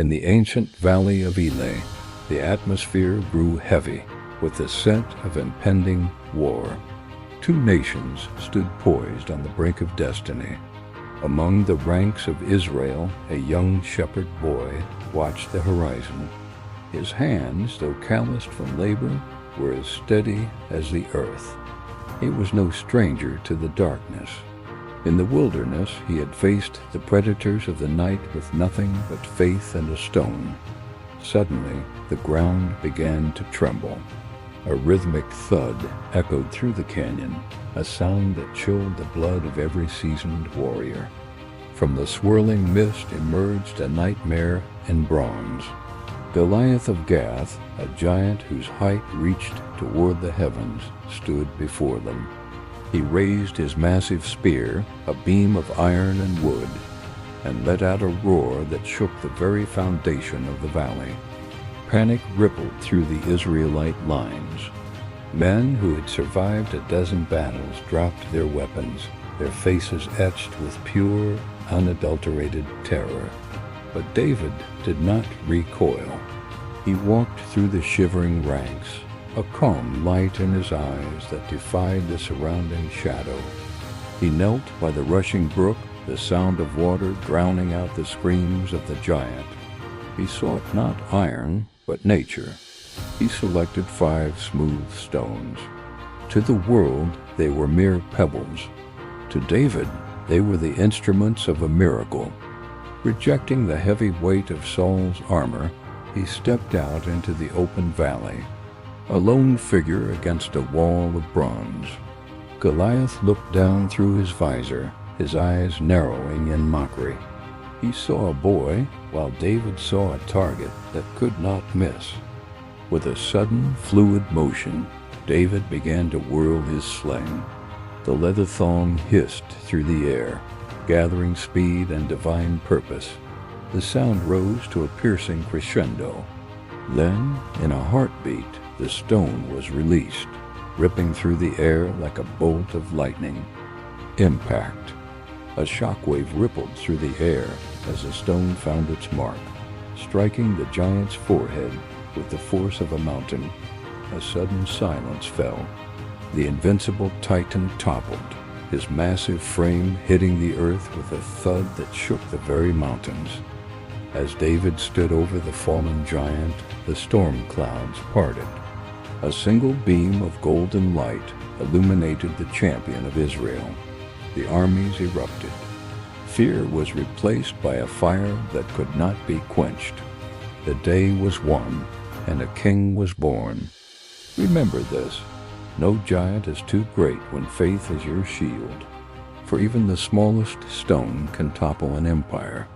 In the ancient Valley of Elah, the atmosphere grew heavy with the scent of impending war. Two nations stood poised on the brink of destiny. Among the ranks of Israel, a young shepherd boy watched the horizon. His hands, though calloused from labor, were as steady as the earth. He was no stranger to the darkness. In the wilderness, he had faced the predators of the night with nothing but faith and a stone. Suddenly, the ground began to tremble. A rhythmic thud echoed through the canyon, a sound that chilled the blood of every seasoned warrior. From the swirling mist emerged a nightmare in bronze. Goliath of Gath, a giant whose height reached toward the heavens, stood before them. He raised his massive spear, a beam of iron and wood, and let out a roar that shook the very foundation of the valley. Panic rippled through the Israelite lines. Men who had survived a dozen battles dropped their weapons, their faces etched with pure, unadulterated terror. But David did not recoil. He walked through the shivering ranks, a calm light in his eyes that defied the surrounding shadow. He knelt by the rushing brook, the sound of water drowning out the screams of the giant. He sought not iron, but nature. He selected 5 smooth stones. To the world, they were mere pebbles. To David, they were the instruments of a miracle. Rejecting the heavy weight of Saul's armor, he stepped out into the open valley, a lone figure against a wall of bronze. Goliath looked down through his visor, his eyes narrowing in mockery. He saw a boy, while David saw a target that could not miss. With a sudden, fluid motion, David began to whirl his sling. The leather thong hissed through the air, gathering speed and divine purpose. The sound rose to a piercing crescendo. Then, in a heartbeat, the stone was released, ripping through the air like a bolt of lightning. Impact. A shockwave rippled through the air as the stone found its mark, striking the giant's forehead with the force of a mountain. A sudden silence fell. The invincible Titan toppled, his massive frame hitting the earth with a thud that shook the very mountains. As David stood over the fallen giant, the storm clouds parted. A single beam of golden light illuminated the champion of Israel. The armies erupted. Fear was replaced by a fire that could not be quenched. The day was won, and a king was born. Remember this: no giant is too great when faith is your shield, for even the smallest stone can topple an empire.